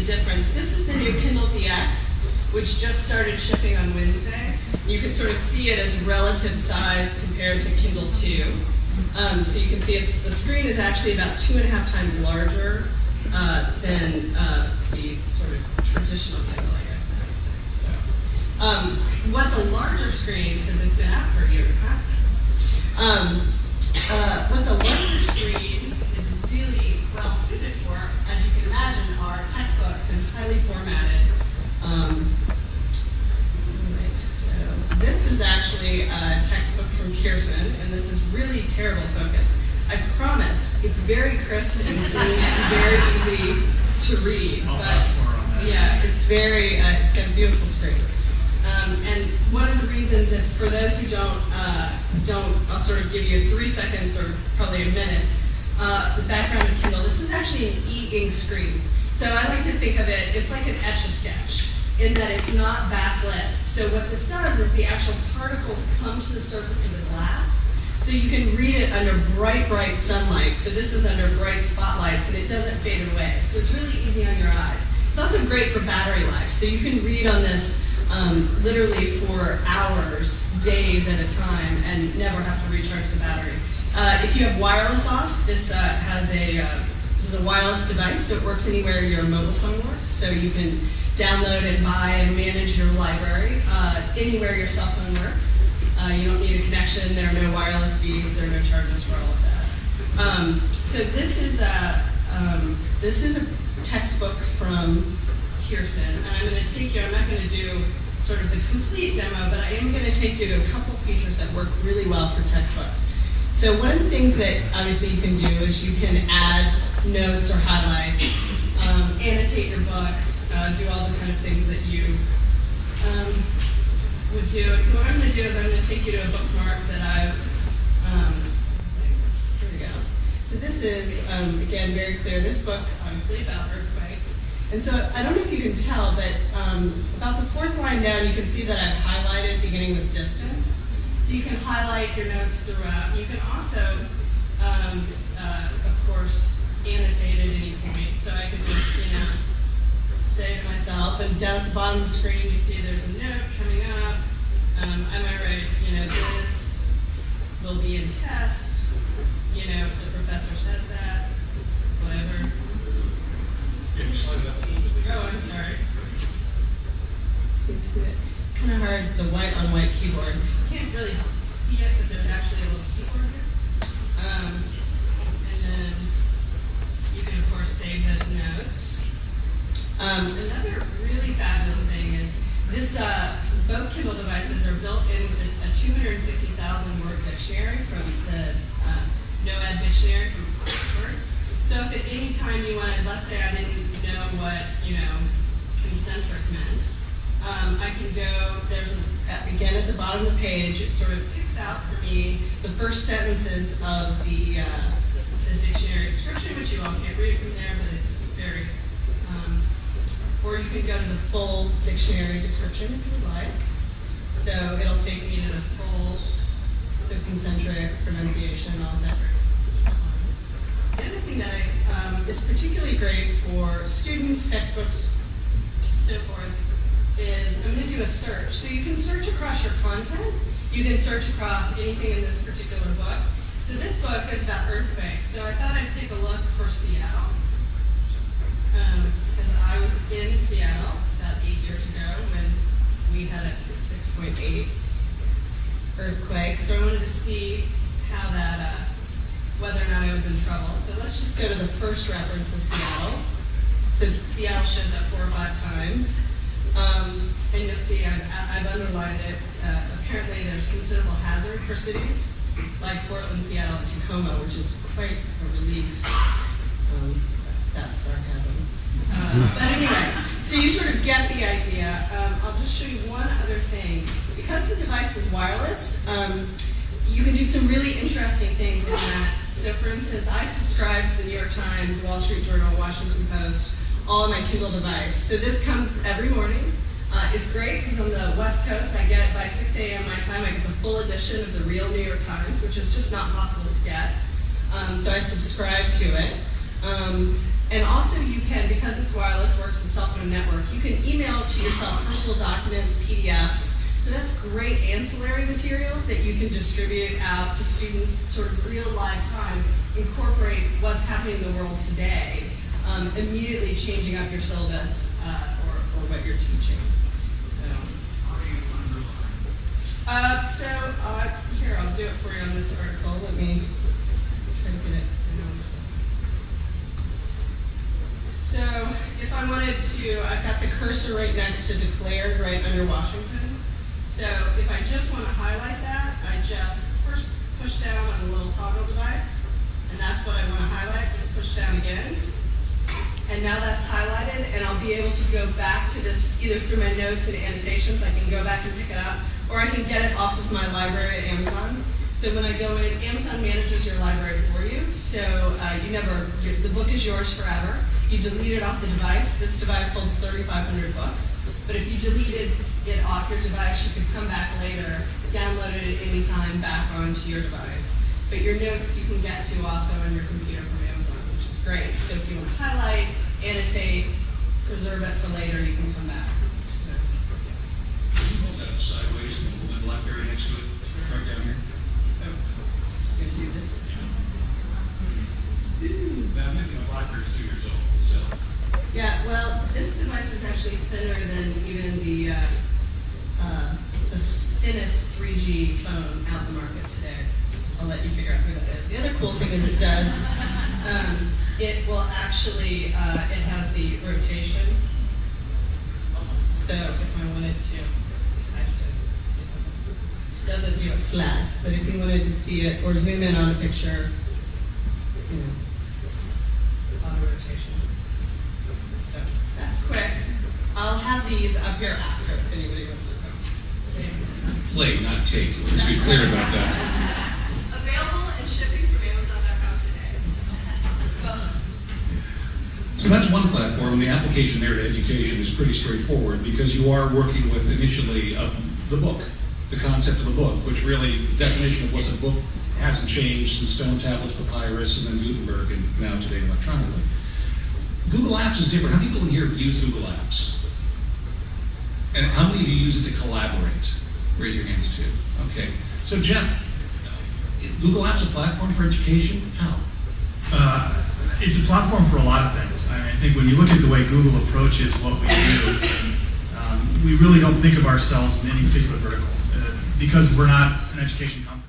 difference. This is the new Kindle DX, which just started shipping on Wednesday. You can sort of see it as relative size compared to Kindle 2. So you can see the screen is actually about 2.5 times larger than the sort of traditional Kindle, I guess I would say. So, what the larger screen, because it's been out for a year and a half now, what the larger screen is really well suited for, as you can imagine, are textbooks and highly formatted. So this is actually a textbook from Pearson, and this is really terrible focus. I promise it's very crisp and clean and very easy to read. Yeah, it's got a beautiful screen. And one of the reasons, if for those who don't, I'll sort of give you 3 seconds or probably a minute. The background of Kindle. This is actually an e-ink screen. So I like to think of it, it's like an Etch-a-Sketch in that it's not backlit. So what this does is the actual particles come to the surface of the glass. So you can read it under bright, bright sunlight. So this is under bright spotlights and it doesn't fade away. So it's really easy on your eyes. It's also great for battery life. So you can read on this literally for hours, days at a time, and never have to recharge the battery. If you have wireless off, this is a wireless device, so it works anywhere your mobile phone works. So you can download and buy and manage your library anywhere your cell phone works. You don't need a connection. There are no wireless fees. There are no charges for all of that. So this is a textbook from Pearson, and I'm going to take you. I'm not going to do sort of the complete demo, but I am going to take you to a couple features that work really well for textbooks. So one of the things that obviously you can do is you can add notes or highlights, annotate your books, do all the kind of things that you would do. And so what I'm going to do is I'm going to take you to a bookmark that I've, here we go. So this is, again, very clear. This book, obviously, about earthquakes. And so I don't know if you can tell, but about the 4th line down, you can see that I've highlighted beginning with distance. So you can highlight your notes throughout. You can also, of course, annotate at any point. So I could just, say to myself, and down at the bottom of the screen, you see there's a note coming up. I might write, this will be in test. If the professor says that, whatever. Can you slide that a little bit? Oh, I'm sorry. You see it? It's kind of hard, the white on white keyboard. You can't really see it, but there's actually a little keyboard here. And then you can, of course, save those notes. Another really fabulous thing is this, both Kindle devices are built in with a 250,000 word dictionary from the NOAD dictionary from Oxford. So if at any time you wanted, let's say I didn't know what, concentric meant, I can go, again at the bottom of the page, it sort of picks out for me the first sentences of the dictionary description, which you all can't read from there, but it's very, or you can go to the full dictionary description if you would like. So it'll take me to the full, so concentric, pronunciation, all of that. The other thing that is particularly great for students, textbooks, so forth, is I'm going to do a search. So you can search across your content. You can search across anything in this particular book. So this book is about earthquakes. So I thought I'd take a look for Seattle. Because I was in Seattle about 8 years ago when we had a 6.8 earthquake. So I wanted to see how that, whether or not I was in trouble. So let's just go to the first reference of Seattle. So Seattle shows up 4 or 5 times. And you'll see I've underlined it. Apparently there's considerable hazard for cities like Portland, Seattle, and Tacoma, which is quite a relief. That's sarcasm. But anyway, so you sort of get the idea. I'll just show you one other thing. Because the device is wireless, you can do some really interesting things in that. So for instance, I subscribe to the New York Times, the Wall Street Journal, Washington Post, all on my Kindle device. So this comes every morning. It's great because on the West Coast, I get, by 6 a.m. my time, I get the full edition of the real New York Times, which is just not possible to get. So I subscribe to it. And also you can, because it's wireless, works with cell phone network, you can email to yourself personal documents, PDFs. So that's great ancillary materials that you can distribute out to students sort of real live time, incorporate what's happening in the world today, immediately changing up your syllabus or what you're teaching. So, here, I'll do it for you on this article. Let me try to get it down. So, if I wanted to, I've got the cursor right next to declared, right under Washington. So, if I just want to highlight that, I just first push down on the little toggle device, and that's what I want to highlight. Just push down again. And now that's highlighted, and I'll be able to go back to this either through my notes and annotations. I can go back and pick it up, or I can get it off of my library at Amazon. So when I go in, Amazon manages your library for you. So the book is yours forever. You delete it off the device. This device holds 3,500 books. But if you deleted it off your device, you could come back later, download it at any time back onto your device. But your notes you can get to also on your computer from Amazon, which is great. So if you want to highlight, annotate, preserve it for later, you can come back. Can you hold that sideways and hold the BlackBerry next to it, right down here? Oh, I'm going to do this. Now, I'm thinking BlackBerry's 2 years old, so. Yeah, well, this device is actually thinner than even the thinnest 3G phone out in the market today. I'll let you figure out who that is. The other cool thing is it will actually, it has the rotation. So if I wanted to, it doesn't do it flat, but if you wanted to see it or zoom in on a picture, auto rotation. So that's quick. I'll have these up here after if anybody wants to come. Play, not take. Let's be clear about that. Available and shipping from Amazon.com today. So that's one platform. The application there to education is pretty straightforward because you are working with initially the book, the concept of the book, which really, the definition of what's a book hasn't changed since stone tablets, papyrus, and then Gutenberg, and now today electronically. Google Apps is different. How many people in here use Google Apps? And how many of you use it to collaborate? Raise your hands too. Okay. So Jeff, is Google Apps a platform for education? How? It's a platform for a lot of things. I think when you look at the way Google approaches what we do, we really don't think of ourselves in any particular vertical because we're not an education company.